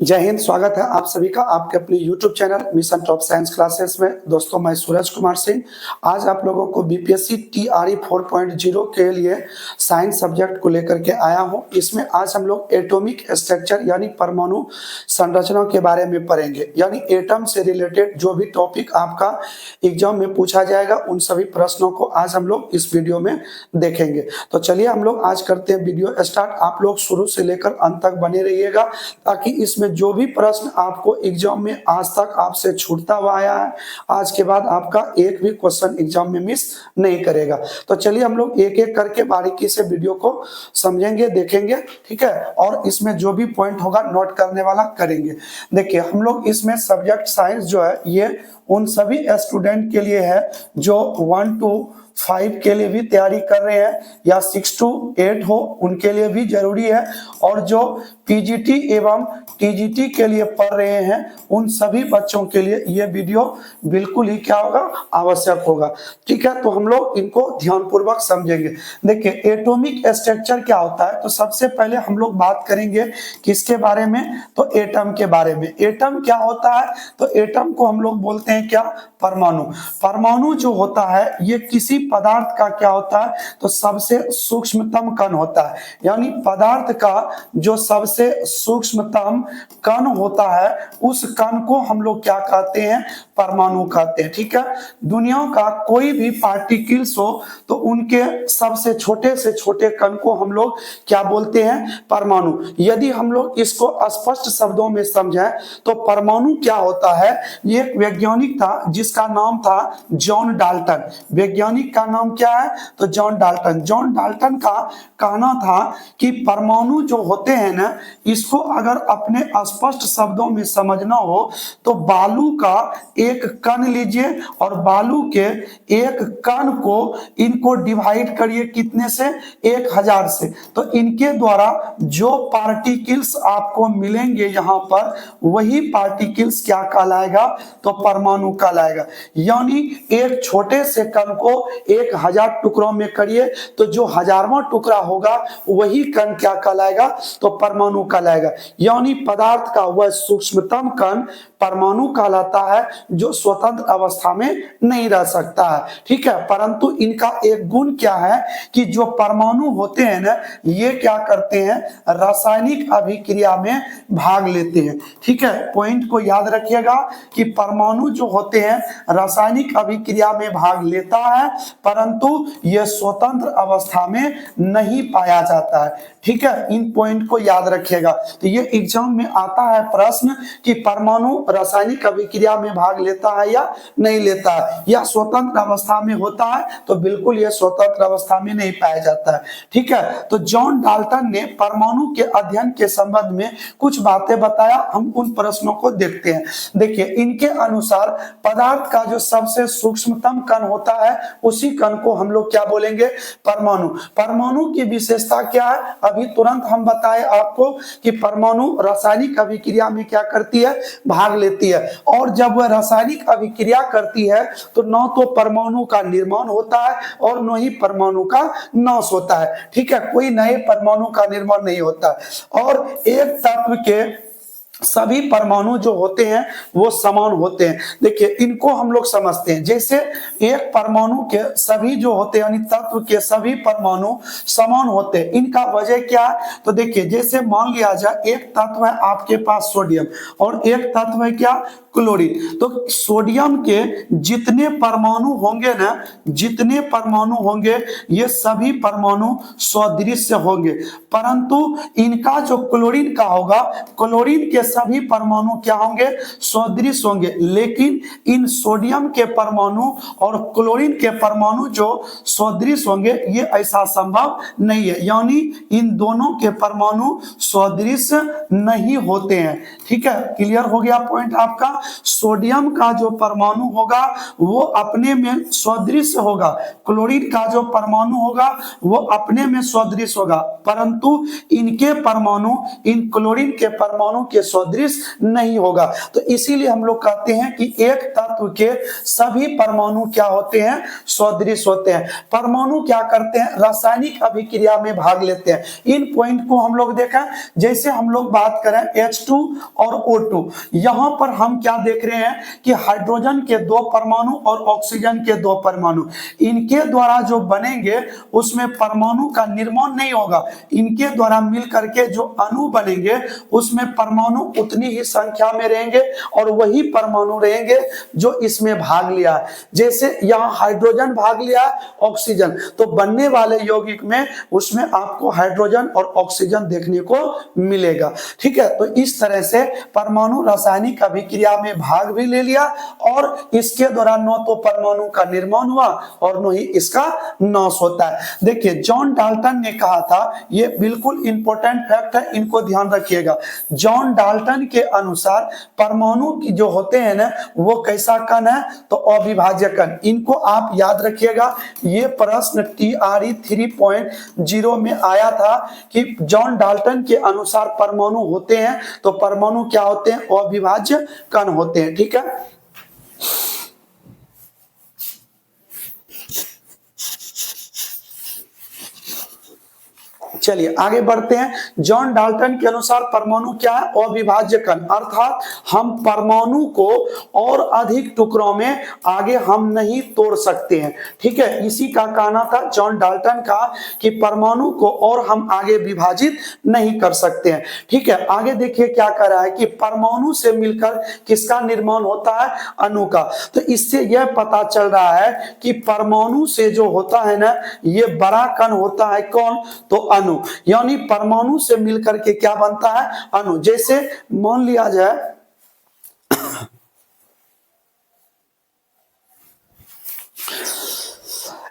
जय हिंद। स्वागत है आप सभी का आपके अपने YouTube channel mission top science classes में। दोस्तों, मैं सूरज कुमार सिंह आज आप लोगों को बीपीएससी टीआरई 4.0 के लिए साइंस सब्जेक्ट को लेकर के आया हूं। इसमें आज हम लोग एटॉमिक स्ट्रक्चर यानी परमाणु संरचना के बारे में पढ़ेंगे। यानी एटम से रिलेटेड जो भी टॉपिक आपका एग्जाम में पूछा जाएगा उन सभी प्रश्नों को आज हम लोग इस वीडियो में देखेंगे। तो चलिए हम लोग आज करते हैं वीडियो स्टार्ट। आप लोग शुरू से लेकर अंत तक बने रहिएगा ताकि इसमें जो भी प्रश्न आपको एग्जाम में आज तक आपसे छूटता हुआ आया है, आज के बाद आपका एक भी क्वेश्चन एग्जाम में मिस नहीं करेगा। तो चलिए हम लोग एक एक करके बारीकी से वीडियो को समझेंगे, देखेंगे, ठीक है। और इसमें जो भी पॉइंट होगा नोट करने वाला करेंगे। देखिए, हम लोग इसमें सब्जेक्ट साइंस जो है ये उन सभी स्टूडेंट के लिए है जो 1 to 5 के लिए भी तैयारी कर रहे हैं या 6 to 8 हो उनके लिए भी जरूरी है, और जो पीजीटी एवं टीजीटी के लिए पढ़ रहे हैं उन सभी बच्चों के लिए ये वीडियो बिल्कुल ही क्या होगा, आवश्यक होगा। ठीक है, तो हम लोग इनको ध्यानपूर्वक समझेंगे। देखिए, एटॉमिक स्ट्रक्चर क्या होता है, तो सबसे पहले हम लोग बात करेंगे किसके बारे में, तो एटम के बारे में। एटम क्या होता है, तो एटम को हम लोग बोलते हैं क्या, परमाणु। परमाणु जो होता है ये किसी पदार्थ का क्या होता है, तो सबसे सूक्ष्मतम कण होता है। यानी पदार्थ का जो सबसे सूक्ष्मतम कण होता है उस कण को हम लोग क्या कहते हैं, परमाणु कहते हैं। ठीक है, दुनिया का कोई भी पार्टिकल्स हो तो उनके सबसे छोटे से छोटे कण को हम लोग क्या बोलते हैं, परमाणु। यदि हम लोग इसको स्पष्ट शब्दों में समझें तो परमाणु क्या होता है, ये एक वैज्ञानिक था जिसका नाम था जॉन डाल्टन। वैज्ञानिक का नाम क्या है, तो जॉन डाल्टन। जॉन डाल्टन का कहना था कि परमाणु जो होते हैं ना, इसको अगर अपने स्पष्ट शब्दों में समझना हो तो बालू का एक कण लीजिए और बालू के एक कण को इनको डिवाइड करिए कितने से, 1000 से। तो इनके द्वारा जो पार्टिकल्स आपको मिलेंगे यहाँ पर वही पार्टिकल्स क्या कहलाएगा, तो परमाणु कहलाएगा। यानी एक छोटे से कण को 1000 टुकड़ों में करिए तो जो हजारवां टुकड़ा होगा वही कण क्या कहलाएगा, तो परमाणु कहलाएगा। यानी पदार्थ का वह सूक्ष्मतम कण परमाणु कहलाता है जो स्वतंत्र अवस्था में नहीं रह सकता है। ठीक है, परंतु इनका एक गुण क्या है कि जो परमाणु होते हैं ना, ये क्या करते हैं, रासायनिक अभिक्रिया में भाग लेते हैं। ठीक है, पॉइंट को याद रखिएगा कि परमाणु जो होते हैं रासायनिक अभिक्रिया में भाग लेता है परंतु यह स्वतंत्र अवस्था में नहीं पाया जाता है। ठीक है, इन पॉइंट को याद रखिएगा। तो ये एग्जाम में आता है प्रश्न कि परमाणु रासायनिक अभिक्रिया में भाग लेता है या नहीं लेता है, या स्वतंत्र अवस्था में होता है, तो बिल्कुल यह स्वतंत्र अवस्था में नहीं पाया जाता है। ठीक है, तो जॉन डाल्टन ने परमाणु के अध्ययन के संबंध में कुछ बातें बताया, हम उन प्रश्नों को देखते हैं। देखिए, इनके अनुसार पदार्थ का जो सबसे सूक्ष्मतम कण होता है उसी कण को हम लोग क्या बोलेंगे, परमाणु। परमाणु की विशेषता क्या है, अभी तुरंत हम बताए आपको कि परमाणु रासायनिक अभिक्रिया में क्या करती है, भाग लेती है। और जब वह रासायनिक अभिक्रिया करती है तो न तो परमाणु का निर्माण होता है और न ही परमाणु का नाश होता है। ठीक है, कोई नए परमाणु का निर्माण नहीं होता है। और एक तत्व के सभी परमाणु जो होते हैं वो समान होते हैं। देखिए, इनको हम लोग समझते हैं जैसे एक परमाणु के सभी जो होते हैं यानी तत्व के सभी परमाणु समान होते हैं। इनका वजह क्या है, तो देखिए जैसे मान लिया जाए एक तत्व है आपके पास सोडियम और एक तत्व है क्या, क्लोरीन। तो सोडियम के जितने परमाणु होंगे ना, जितने परमाणु होंगे ये सभी परमाणु सदृश होंगे, परंतु इनका जो क्लोरीन का होगा, क्लोरीन के सभी परमाणु क्या होंगे, सदृश होंगे। लेकिन इन सोडियम के परमाणु और क्लोरीन के परमाणु जो सदृश होंगे ये ऐसा संभव नहीं है। यानी इन दोनों के परमाणु सदृश नहीं होते हैं। ठीक है, क्लियर हो गया पॉइंट आपका। सोडियम का जो परमाणु होगा वो अपने में सदृश होगा, क्लोरीन का जो परमाणु होगा वो अपने में सदृश होगा, परंतु इनके परमाणु इन क्लोरीन के परमाणु के सदृश नहीं होगा। तो इसीलिए हम लोग कहते हैं कि एक तत्व के सभी परमाणु क्या होते हैं, सदृश होते हैं। परमाणु क्या करते हैं, रासायनिक अभिक्रिया में भाग लेते हैं। इन पॉइंट को हम लोग देखा, जैसे हम लोग बात करें H2 और O2, यहां पर हम क्या देख रहे हैं कि हाइड्रोजन के दो परमाणु और ऑक्सीजन के दो परमाणु, इनके द्वारा जो बनेंगे उसमें परमाणु का निर्माण नहीं होगा, इनके द्वारा मिलकर के जो अणु बनेंगे उसमें परमाणु उतनी ही संख्या में रहेंगे और वही परमाणु रहेंगे जो इसमें भाग लिया है। जैसे यहाँ हाइड्रोजन भाग लिया ऑक्सीजन, तो बनने वाले यौगिक में उसमें आपको हाइड्रोजन और ऑक्सीजन देखने को मिलेगा। ठीक है, तो इस तरह से परमाणु रासायनिक अभिक्रिया में भाग भी ले लिया और इसके दौरान न तो परमाणु का निर्माण हुआ और न ही इसका नाश होता है। देखिए जॉन डाल्टन ने कहा था, ये बिल्कुल इंपॉर्टेंट फैक्ट है, इनको ध्यान रखिएगा। जॉन डाल्टन के अनुसार परमाणु की जो होते हैं ना वो कैसा कण है, तो अविभाज्य कण। इनको आप याद रखिएगा, ये प्रश्न TRE 3.0 में आया था कि जॉन डाल्टन के अनुसार परमाणु होते हैं तो परमाणु क्या होते हैं, अविभाज्य कण होते हैं। ठीक है, चलिए आगे बढ़ते हैं। जॉन डाल्टन के अनुसार परमाणु क्या है, अविभाज्य कण, अर्थात हम परमाणु को और अधिक टुकड़ों में आगे हम नहीं तोड़ सकते हैं। ठीक है, इसी का कहना था जॉन डाल्टन का कि परमाणु को और हम आगे विभाजित नहीं कर सकते हैं। ठीक है, आगे देखिए क्या कर रहा है कि परमाणु से मिलकर किसका निर्माण होता है, अणु का। तो इससे यह पता चल रहा है कि परमाणु से जो होता है ना ये बड़ा कण होता है कौन, तो अणु, यानी परमाणु से मिलकर के क्या बनता है, अणु। जैसे मान लिया जाए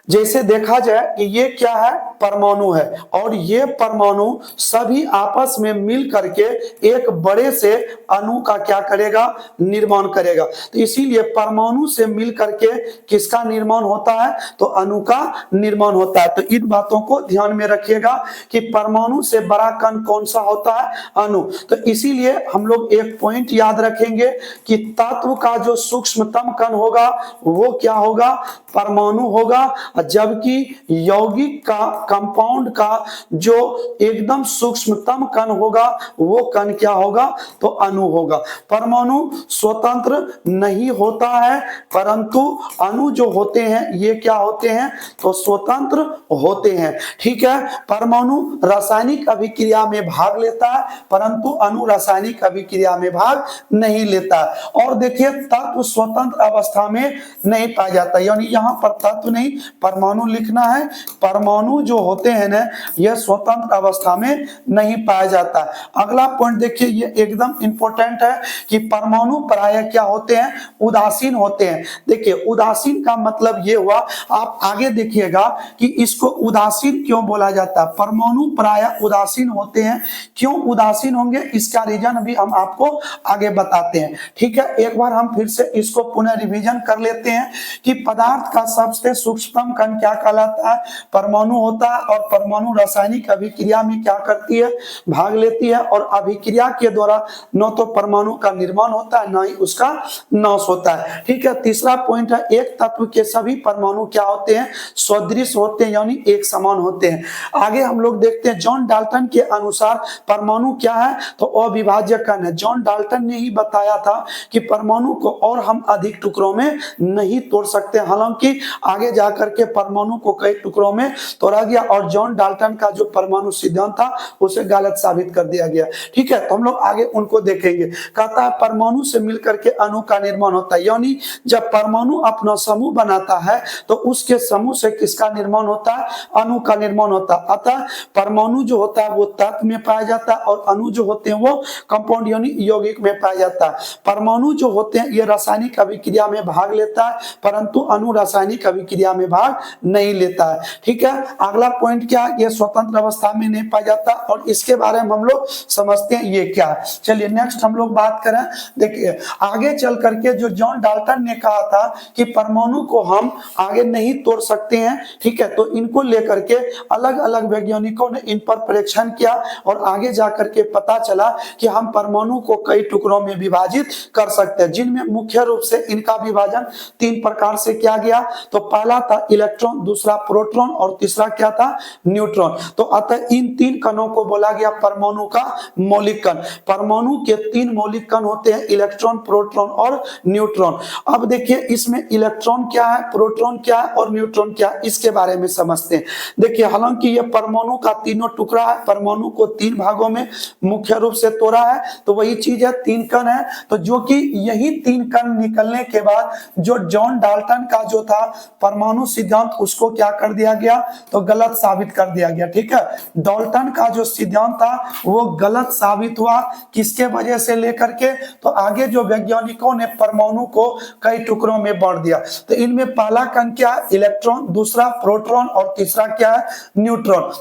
जैसे देखा जाए कि ये क्या है, परमाणु है और ये परमाणु सभी आपस में मिल करके एक बड़े से अणु का क्या करेगा, निर्माण करेगा। तो इसीलिए परमाणु से मिल करके किसका निर्माण होता है, तो अणु का निर्माण होता है। तो इन बातों को ध्यान में रखिएगा कि परमाणु से बड़ा कण कौन सा होता है, अणु। तो इसीलिए हम लोग एक पॉइंट याद रखेंगे कि तत्व का जो सूक्ष्मतम कण होगा वो क्या होगा, परमाणु होगा, जबकि यौगिक का, कंपाउंड का जो एकदम सूक्ष्मतम कण होगा वो कण क्या होगा, तो अणु होगा। परमाणु स्वतंत्र नहीं होता है, परंतु अणु जो होते हैं ये क्या होते हैं, तो स्वतंत्र होते हैं। ठीक है, परमाणु रासायनिक अभिक्रिया में भाग लेता है परंतु अणु रासायनिक अभिक्रिया में भाग नहीं लेता है। और देखिए तत्व स्वतंत्र अवस्था में नहीं पाया जाता, यानी यहाँ पर तत्व नहीं परमाणु लिखना है। परमाणु जो होते हैं ना यह स्वतंत्र अवस्था में नहीं पाया जाता। अगला पॉइंट देखिए, ये एकदम इंपॉर्टेंट है कि परमाणु प्रायः क्या होते हैं, उदासीन होते हैं। देखिए उदासीन का मतलब ये हुआ, आप आगे देखिएगा कि इसको उदासीन क्यों बोला जाता है। परमाणु प्रायः उदासीन होते हैं, क्यों उदासीन होंगे इसका रीजन भी हम आपको आगे बताते हैं। ठीक है, एक बार हम फिर से इसको पुनः रिवीजन कर लेते हैं कि पदार्थ का सबसे सूक्ष्मतम कण क्या कहलाता है, परमाणु होता है और परमाणु रासायनिक अभिक्रिया में क्या करती है, भाग लेती है और अभिक्रिया के द्वारा न तो परमाणु का निर्माण होता है न ही उसका नाश होता है। ठीक है, तीसरा पॉइंट है एक तत्व के सभी परमाणु क्या होते हैं, सदृश होते हैं यानी एक समान होते हैं। आगे हम लोग देखते हैं जॉन डाल्टन के अनुसार परमाणु क्या है, तो अविभाज्य कण है। जॉन डाल्टन ने ही बताया था कि परमाणु को और हम अधिक टुकड़ों में नहीं तोड़ सकते, हालांकि आगे जाकर के परमाणु को कई टुकड़ों में तोड़ा गया और जॉन डाल्टन का जो परमाणु सिद्धांत था उसे गलत साबित कर दिया गया। ठीक है, तो हम लोग आगे उनको देखेंगे। कहता है परमाणु से मिलकर के अणु का निर्माण होता है, यानी जब परमाणु अपना समूह बनाता है तो उसके समूह से किसका निर्माण होता है, अणु का निर्माण होता है। अतः परमाणु जो होता है वो तत्व में पाया जाता है और अणु जो होते हैं वो कंपाउंड यानी यौगिक में पाया जाता है। परमाणु जो होते हैं ये रासायनिक अभिक्रिया में भाग लेता है परंतु अणु रासायनिक अभिक्रिया में भाग नहीं लेता है। ठीक है, अगला पॉइंट क्या, ये स्वतंत्र अवस्था में नहीं पाया जाता, और इसके बारे में हम लोग समझते हैं ये क्या है। चलिए नेक्स्ट हम लोग बात करें। देखिए आगे चल करके जो जॉन डाल्टन ने कहा था कि परमाणु को हम आगे नहीं तोड़ सकते हैं, ठीक है, तो इनको लेकर के अलग अलग वैज्ञानिकों ने इन पर परीक्षण किया और आगे जाकर के पता चला कि हम परमाणु को कई टुकड़ों में विभाजित कर सकते हैं, जिनमें मुख्य रूप से इनका विभाजन 3 प्रकार से किया गया। तो पहला था इलेक्ट्रॉन, दूसरा प्रोटॉन और तीसरा क्या था, न्यूट्रॉन। तो अतः इन 3 कणों को बोला गया परमाणु का मौलिक कण। परमाणु के 3 मौलिक कण होते हैं, इलेक्ट्रॉन, प्रोटॉन और न्यूट्रॉन। अब देखिए इसमें इलेक्ट्रॉन क्या है, प्रोटॉन क्या है और न्यूट्रॉन क्या है, इसके बारे में समझते हैं। देखिए हालांकि ये परमाणु का तीनों टुकड़ा है, परमाणु को 3 भागों में मुख्य रूप से तोड़ा है, तो वही चीज है 3 कण है। तो जो कि यही 3 कण निकलने के बाद जो जॉन डाल्टन का जो था परमाणु सिद्धांत, उसको क्या कर दिया गया, तो गलत साबित कर दिया गया। ठीक है, डाल्टन का जो सिद्धांत था वो गलत साबित हुआ, किसके वजह से लेकर के, तो आगे जो वैज्ञानिकों ने परमाणु को कई टुकड़ों में बांट दिया। तो इनमें पहला कण क्या है, इलेक्ट्रॉन, दूसरा प्रोटॉन और तीसरा क्या है, न्यूट्रॉन।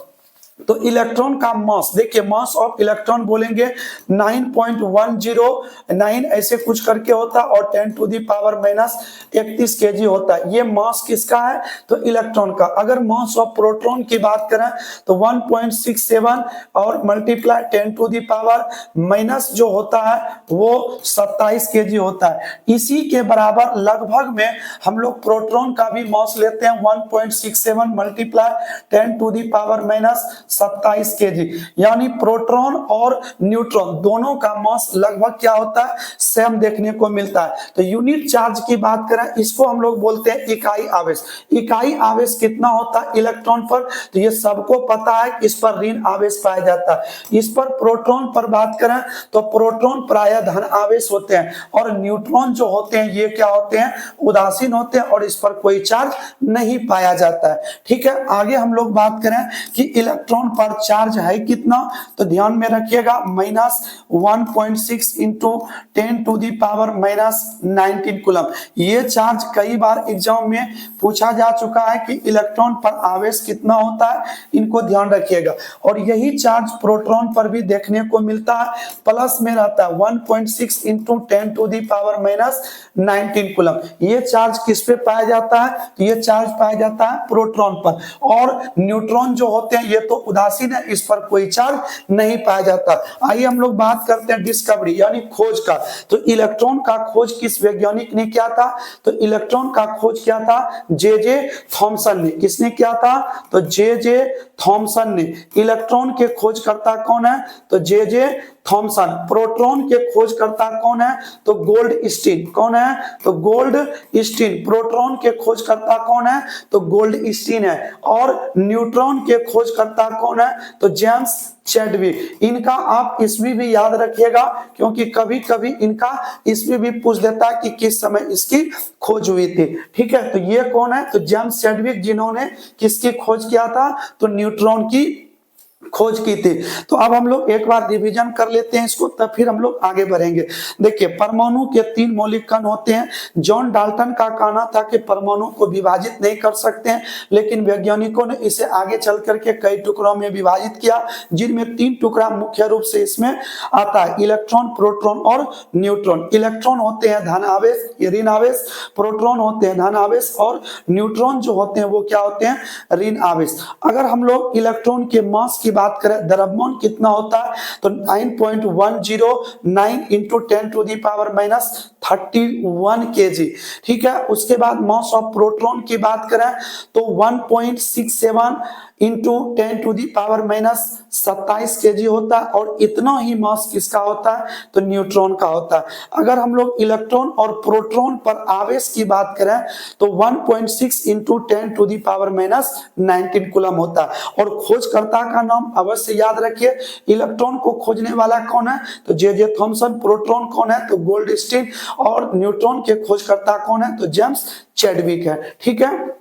तो इलेक्ट्रॉन का मास, देखिए मास ऑफ इलेक्ट्रॉन बोलेंगे 9.109 ऐसे कुछ करके होता है, और 10⁻³ kg होता है। ये मास किसका है, तो इलेक्ट्रॉन का। अगर मास ऑफ प्रोटॉन की बात करें तो 1.67 और मल्टीप्लाई 10⁻⁻ जो होता है वो 27 kg होता है। इसी के बराबर लगभग में हम लोग प्रोटॉन का भी मास लेते हैं 1.67 मल्टीप्लाई 10⁻⁻27 kg, यानी प्रोटॉन और न्यूट्रॉन दोनों का मास लगभग क्या होता है, सेम देखने को मिलता है। तो यूनिट चार्ज की बात करें, इसको हम लोग बोलते हैं इकाई आवेश। इकाई आवेश कितना होता है इलेक्ट्रॉन पर, तो ये सबको पता है, इस पर ऋण आवेश पाया जाता है। इस पर प्रोटॉन पर बात करें तो प्रोटॉन प्रायः धन आवेश होते हैं, और न्यूट्रॉन जो होते हैं ये क्या होते हैं, उदासीन होते हैं, और इस पर कोई चार्ज नहीं पाया जाता है। ठीक है, आगे हम लोग बात करें कि इलेक्ट्रॉन पर चार्ज है कितना, तो ध्यान में रखिएगा -1.6 इंटू 10⁻⁻19 कूलम। ये चार्ज कई बार एग्जाम में पूछा जा चुका है कि इलेक्ट्रॉन पर आवेश कितना होता है, इनको ध्यान रखिएगा। और यही चार्ज प्रोटॉन पर भी देखने को मिलता है, प्लस में रहता है 1.6 इंटू 10⁻⁻19 कूलम। ये चार्ज किस पे पाया जाता है, तो ये चार्ज पाया जाता है प्रोटॉन पर। और न्यूट्रॉन जो होते हैं ये तो उदासीन है, इस पर कोई चार्ज नहीं पाया जाता। आइए हम लोग बात करते हैं डिस्कवरी यानी खोज का। तो इलेक्ट्रॉन का खोज किस वैज्ञानिक ने किया था, तो इलेक्ट्रॉन का खोज किया था जे थॉमसन ने। किसने किया था, तो जे थॉमसन ने। इलेक्ट्रॉन के खोजकर्ता कौन है, तो जे थॉमसन। प्रोटॉन के खोजकर्ता कौन है, तो गोल्ड स्टीन। कौन है, तो गोल्ड स्टीन। प्रोटॉन के खोजकर्ता कौन है, तो गोल्ड स्टीन है। और न्यूट्रॉन के खोजकर्ता कौन है, तो जेम्स चैडविक। इनका आप ईस्वी भी याद रखिएगा, क्योंकि कभी कभी इनका ईस्वी भी पूछ देता है कि किस समय इसकी खोज हुई थी। ठीक है, तो ये कौन है, तो जेम्स चैडविक, जिन्होंने किसकी खोज किया था, तो न्यूट्रॉन की खोज की थी। तो अब हम लोग एक बार रिवीजन कर लेते हैं इसको, तब फिर हम लोग आगे बढ़ेंगे। देखिए परमाणु के 3 मौलिक कण होते हैं। जॉन डाल्टन का कहना था कि परमाणु को विभाजित नहीं कर सकते हैं, लेकिन वैज्ञानिकों ने इसे आगे चल करके कई टुकड़ों में विभाजित किया, जिनमें 3 टुकड़ा मुख्य रूप से इसमें आता है, इलेक्ट्रॉन, प्रोटॉन और न्यूट्रॉन। इलेक्ट्रॉन होते हैं धन आवेश, ऋण आवेश, प्रोटॉन होते हैं धन आवेश, और न्यूट्रॉन जो होते हैं वो क्या होते हैं, ऋण आवेश। अगर हम लोग इलेक्ट्रॉन के मास की बात करें, द्रव्यमान कितना होता है, तो 9.109 इंटू 10⁻⁻31 kg। ठीक है, उसके बाद मास ऑफ प्रोटॉन की बात करें तो 1.67 इंटू 10⁻⁻27 kg होता है, और इतना ही मास किसका होता है, तो न्यूट्रॉन का होता है। अगर हम लोग इलेक्ट्रॉन और प्रोटॉन पर आवेश की बात करें तो 1.6 इंटू 10⁻⁻19 कूलम होता है। और खोजकर्ता का नाम अवश्य याद रखिए। इलेक्ट्रॉन को खोजने वाला कौन है, तो जे थॉमसन। प्रोटॉन कौन है, तो गोल्ड स्टीन। और न्यूट्रॉन के खोजकर्ता कौन है, तो जेम्स चैडविक है। ठीक है,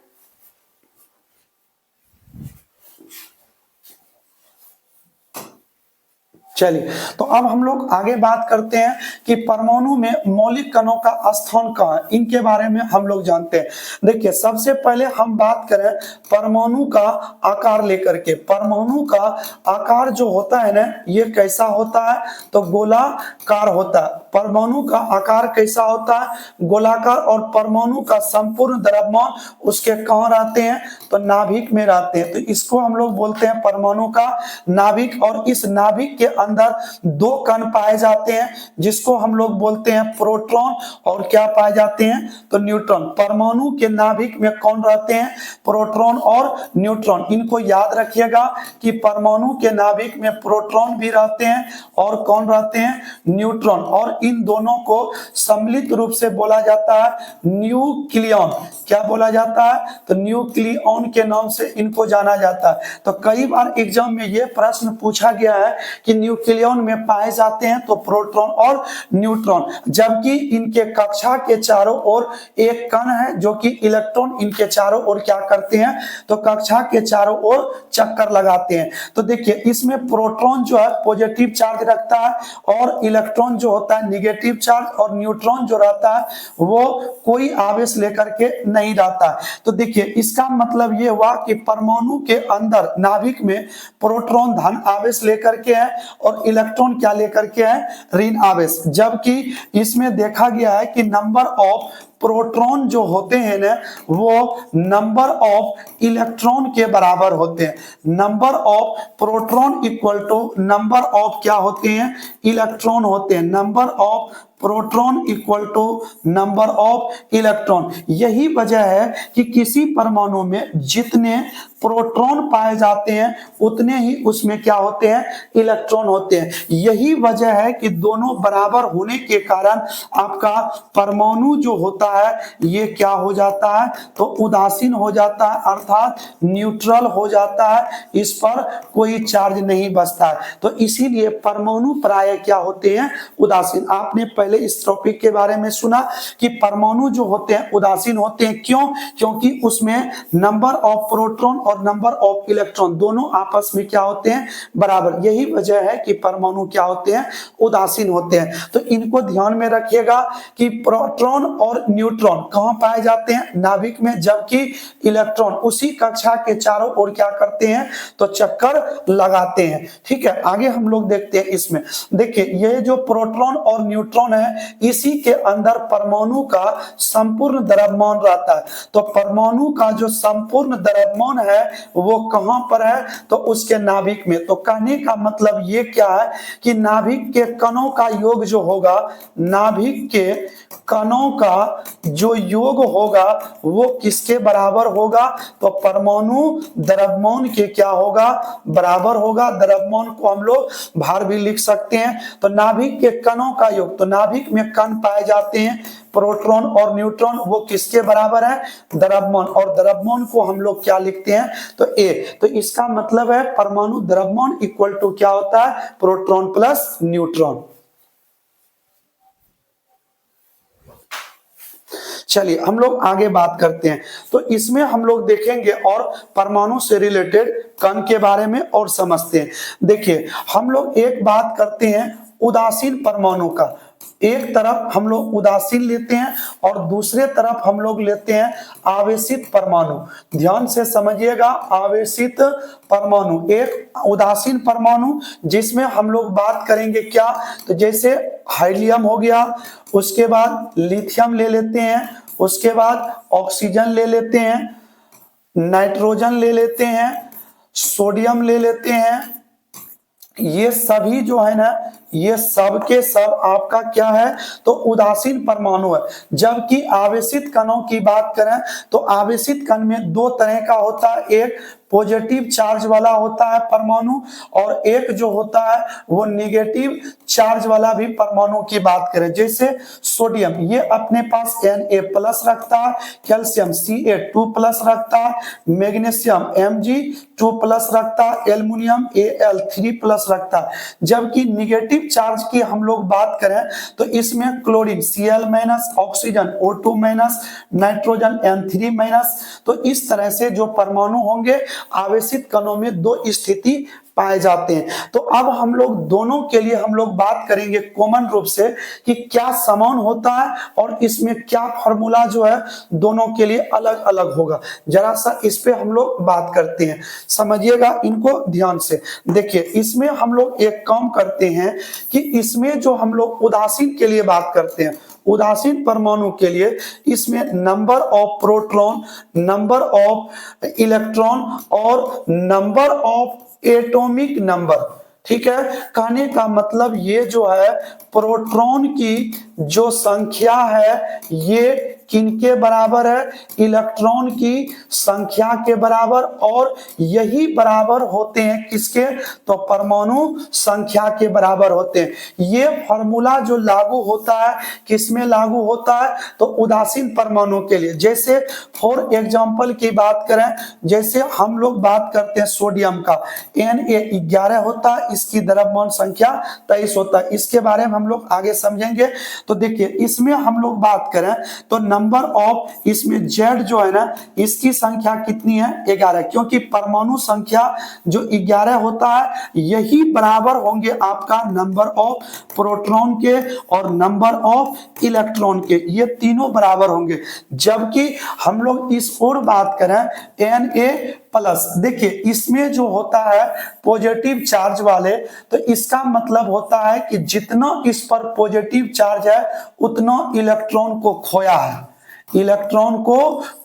चलिए, तो अब हम लोग आगे बात करते हैं कि परमाणु में मौलिक कणों का स्थान कहाँ है, इनके बारे में हम लोग जानते हैं। देखिए, सबसे पहले हम बात करें परमाणु का आकार लेकर के। परमाणु का आकार जो होता है ना, ये कैसा होता है, तो गोलाकार होता है। परमाणु का आकार कैसा होता है, गोलाकार। और परमाणु का संपूर्ण द्रव्यमान उसके कहाँ रहते हैं, तो नाभिक में रहते हैं। तो इसको हम लोग बोलते हैं परमाणु का नाभिक। और इस नाभिक के अंदर दो कण पाए जाते हैं, जिसको हम लोग बोलते हैं प्रोटॉन, और क्या पाए जाते हैं, तो न्यूट्रॉन। परमाणु के नाभिक में कौन रहते हैं, प्रोटॉन और न्यूट्रॉन। इनको याद रखिएगा कि परमाणु के नाभिक में प्रोटॉन भी रहते हैं और कौन रहते हैं, न्यूट्रॉन। और इन दोनों को सम्मिलित रूप से बोला जाता है न्यूक्लियन। क्या बोला जाता है, तो न्यूक्लियन के नाम से इनको जाना जाता है। तो कई बार एग्जाम में यह प्रश्न पूछा गया है कि न्यूक्लियन में पाए जाते हैं तो प्रोटॉन और न्यूट्रॉन, जबकि इनके कक्षा के चारों ओर एक कण है जो कि इलेक्ट्रॉन इनके चारों ओर क्या करते हैं, तो कक्षा के चारों ओर चक्कर लगाते हैं। तो देखिए, इसमें प्रोटॉन जो है पॉजिटिव चार्ज रखता है और इलेक्ट्रॉन जो होता है निगेटिव चार्ज, और न्यूट्रॉन जो रहता है वो कोई आवेश लेकर के नहीं रहता। तो देखिए, इसका मतलब ये हुआ कि परमाणु के अंदर नाभिक में प्रोटॉन धन आवेश लेकर के है और इलेक्ट्रॉन क्या लेकर के है, ऋण आवेश। जबकि इसमें देखा गया है कि नंबर ऑफ प्रोटॉन जो होते हैं ना, वो नंबर ऑफ इलेक्ट्रॉन के बराबर होते हैं। Number of proton equal to number of क्या होते हैं, इलेक्ट्रॉन होते हैं। Number of proton equal to number of electron. यही वजह है कि किसी परमाणु में जितने प्रोटॉन पाए जाते हैं उतने ही उसमें क्या होते हैं, इलेक्ट्रॉन होते हैं। यही वजह है कि दोनों बराबर होने के कारण आपका परमाणु जो होता है ये क्या हो जाता है, तो उदासीन हो जाता है, अर्थात न्यूट्रल हो जाता है। इस पर कोई चार्ज नहीं बचता है। तो इसीलिए परमाणु प्राय क्या होते हैं, उदासीन। आपने पहले इस टॉपिक के बारे में सुना कि परमाणु जो होते हैं उदासीन होते हैं। क्यों, क्योंकि उसमें नंबर ऑफ प्रोटॉन और नंबर ऑफ इलेक्ट्रॉन दोनों आपस में क्या होते हैं, बराबर। यही वजह है कि परमाणु क्या होते हैं, उदासीन होते हैं। तो इनको ध्यान में रखिएगा कि प्रोटॉन और न्यूट्रॉन कहां पाए जाते हैं, नाभिक में, जबकि इलेक्ट्रॉन उसी कक्षा के चारों ओर क्या करते हैं, तो चक्कर लगाते हैं। ठीक है, आगे हम लोग देखते हैं। इसमें देखिए, ये जो प्रोटॉन और न्यूट्रॉन है, इसी के अंदर परमाणु का संपूर्ण द्रव्यमान रहता है। तो परमाणु का जो संपूर्ण द्रव्यमान है वो कहां पर है, तो उसके नाभिक में। तो कहने का मतलब ये क्या है कि नाभिक के कणों का योग जो होगा, नाभिक के कणों का जो योग होगा वो किसके बराबर होगा, तो परमाणु द्रव्यमान के क्या होगा, बराबर होगा। द्रव्यमान को हम लोग भार भी लिख सकते हैं। तो नाभिक के कणों का योग, तो नाभिक में कण पाए जाते हैं प्रोटॉन और न्यूट्रॉन, वो किसके बराबर है, द्रव्यमान। और द्रव्यमान को हम लोग क्या लिखते हैं, तो ए। तो इसका मतलब है परमाणु द्रव्यमान इक्वल टू क्या होता है, प्रोटॉन प्लस न्यूट्रॉन। चलिए, हम लोग आगे बात करते हैं। तो इसमें हम लोग देखेंगे और परमाणु से रिलेटेड कण के बारे में और समझते हैं। देखिए, हम लोग एक बात करते हैं उदासीन परमाणु का। एक तरफ हम लोग उदासीन लेते हैं और दूसरे तरफ हम लोग लेते हैं आवेशित परमाणु। ध्यान से समझिएगा, आवेशित परमाणु, एक उदासीन परमाणु जिसमें हम लोग बात करेंगे क्या, तो जैसे हीलियम हो गया, उसके बाद लिथियम ले लेते हैं, उसके बाद ऑक्सीजन ले लेते हैं, नाइट्रोजन ले लेते हैं, सोडियम ले लेते हैं। ये सभी जो है ना, ये सब के सब आपका क्या है, तो उदासीन परमाणु है। जबकि आवेशित कणों की बात करें तो आवेशित कण में दो तरह का होता है, एक पॉजिटिव चार्ज वाला होता है परमाणु, और एक जो होता है वो निगेटिव चार्ज वाला भी परमाणु की बात करें। जैसे सोडियम, ये अपने पास Na+ रखता है, कैल्शियम Ca2+ रखता है, मैग्नीशियम Mg2+ रखता है, एल्युमिनियम Al3+ रखता है। जबकि निगेटिव चार्ज की हम लोग बात करें तो इसमें chlorine Cl-, oxygen O2-, nitrogen N3-। तो इस तरह से जो परमाणु होंगे आवेशित कणों में दो स्थिति पाए जाते हैं। तो अब हम लोग दोनों के लिए हम लोग बात करेंगे कॉमन रूप से कि क्या समान होता है और इसमें क्या फॉर्मूला जो है दोनों के लिए अलग अलग होगा। जरा सा इस पे हम लोग बात करते हैं, समझिएगा इनको ध्यान से। देखिए इसमें हम लोग एक काम करते हैं कि इसमें जो हम लोग उदासीन के लिए बात करते हैं, उदासीन परमाणु के लिए इसमें number of proton, number of electron और नंबर ऑफ एटॉमिक नंबर, ठीक है। कहने का मतलब ये जो है प्रोटॉन की जो संख्या है ये किनके बराबर है, इलेक्ट्रॉन की संख्या के बराबर, और यही बराबर होते हैं किसके, तो परमाणु संख्या के बराबर होते हैं। ये फॉर्मूला जो लागू होता है किसमें लागू होता है, तो उदासीन परमाणु के लिए। जैसे फॉर एग्जांपल की बात करें, जैसे हम लोग बात करते हैं सोडियम का Na11 होता है, इसकी द्रव्यमान संख्या 23 होता है। इसके बारे में हम लोग आगे समझेंगे। तो देखिए इसमें हम लोग बात करें तो नंबर ऑफ, इसमें Z जो है ना इसकी संख्या कितनी है, 11, क्योंकि परमाणु संख्या जो 11 होता है यही बराबर होंगे आपका नंबर ऑफ प्रोटॉन के और नंबर ऑफ इलेक्ट्रॉन के, ये तीनों बराबर होंगे। जबकि हम लोग इस और बात करें Na+, देखिए इसमें जो होता है पॉजिटिव चार्ज वाले, तो इसका मतलब होता है कि जितना इस पर पॉजिटिव चार्ज है उतना इलेक्ट्रॉन को खोया है, इलेक्ट्रॉन को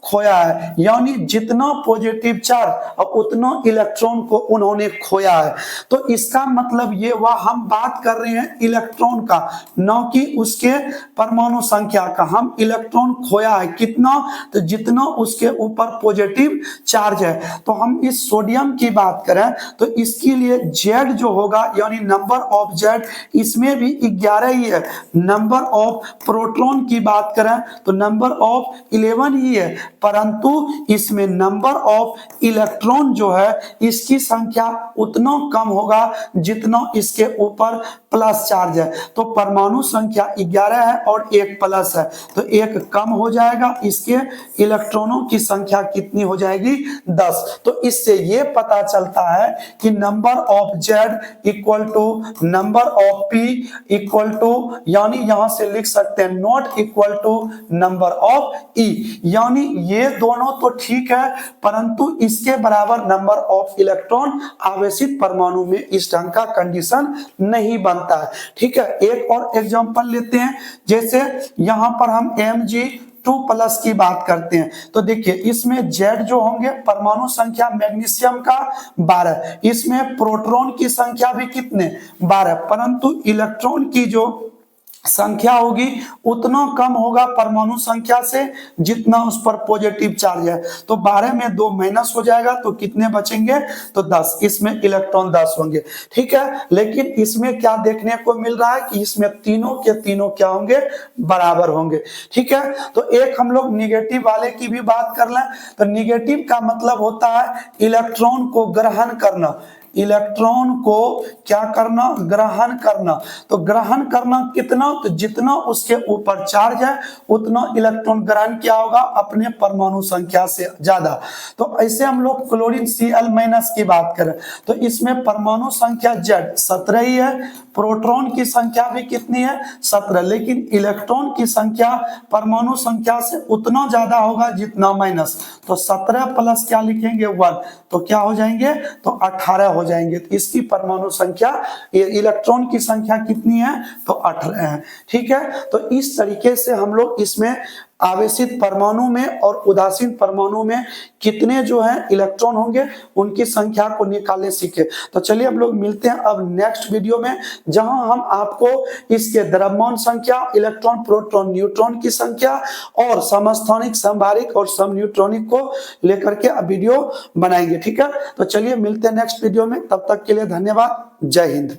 खोया है, यानी जितना पॉजिटिव चार्ज और उतना इलेक्ट्रॉन को उन्होंने खोया है। तो इसका मतलब ये हुआ हम बात कर रहे हैं इलेक्ट्रॉन का, न कि उसके परमाणु संख्या का। हम इलेक्ट्रॉन खोया है कितना, तो जितना उसके ऊपर पॉजिटिव चार्ज है। तो हम इस सोडियम की बात करें तो इसके लिए Z जो होगा यानी नंबर ऑफ Z, इसमें भी 11 ही है। नंबर ऑफ प्रोटॉन की बात करें तो नंबर ऑफ 11 ही है, परंतु इसमें नंबर ऑफ इलेक्ट्रॉन जो है इसकी संख्या उतना कम होगा जितना इसके ऊपर प्लस चार्ज है। तो परमाणु संख्या 11 है और एक प्लस है, तो एक कम हो जाएगा, इसके इलेक्ट्रॉनों की संख्या कितनी हो जाएगी, 10। तो इससे ये पता चलता है कि number of Z equal to number of P equal to, यानी यहां से लिख सकते हैं not equal to number of E, यानी ये दोनों तो ठीक है परंतु इसके बराबर नंबर ऑफ इलेक्ट्रॉन आवेशित परमाणु में इस ढंग का कंडीशन नहीं बनता है, ठीक है। एक और एग्जांपल लेते हैं, जैसे यहां पर हम Mg2+ की बात करते हैं। तो देखिए इसमें Z जो होंगे परमाणु संख्या मैग्नीशियम का 12, इसमें प्रोटॉन की संख्या भी कितने, 12, परंतु इलेक्ट्रॉन की जो संख्या होगी उतना कम होगा परमाणु संख्या से जितना उस पर पॉजिटिव चार्ज है। तो 12 में 2 माइनस हो जाएगा तो कितने बचेंगे, तो 10, इसमें इलेक्ट्रॉन 10 होंगे, ठीक है। लेकिन इसमें क्या देखने को मिल रहा है कि इसमें तीनों के तीनों क्या होंगे, बराबर होंगे, ठीक है। तो एक हम लोग निगेटिव वाले की भी बात कर लें, तो निगेटिव का मतलब होता है इलेक्ट्रॉन को ग्रहण करना, इलेक्ट्रॉन को क्या करना, ग्रहण करना। तो ग्रहण करना कितना, तो जितना उसके ऊपर चार्ज है उतना इलेक्ट्रॉन ग्रहण क्या होगा, अपने परमाणु संख्या से ज्यादा। तो ऐसे हम लोग क्लोरीन Cl- की बात करें तो इसमें परमाणु संख्या Z 17 ही है, प्रोटॉन की संख्या भी कितनी है, 17, लेकिन इलेक्ट्रॉन की संख्या परमाणु संख्या से उतना ज्यादा होगा जितना माइनस। तो 17 प्लस क्या लिखेंगे, 1, तो क्या हो जाएंगे, तो 18 हो जाएंगे। तो इसकी परमाणु संख्या, इलेक्ट्रॉन की संख्या कितनी है, तो 18 है, ठीक है। तो इस तरीके से हम लोग इसमें आवेशित परमाणु में और उदासीन परमाणु में कितने जो है इलेक्ट्रॉन होंगे उनकी संख्या को निकालने सीखे। तो चलिए हम लोग मिलते हैं अब नेक्स्ट वीडियो में, जहां हम आपको इसके द्रव्यमान संख्या, इलेक्ट्रॉन प्रोटॉन न्यूट्रॉन की संख्या और समस्थानिक, समभारिक और समन्यूट्रॉनिक को लेकर के वीडियो बनाएंगे, ठीक है। तो चलिए मिलते हैं नेक्स्ट वीडियो में, तब तक के लिए धन्यवाद, जय हिंद।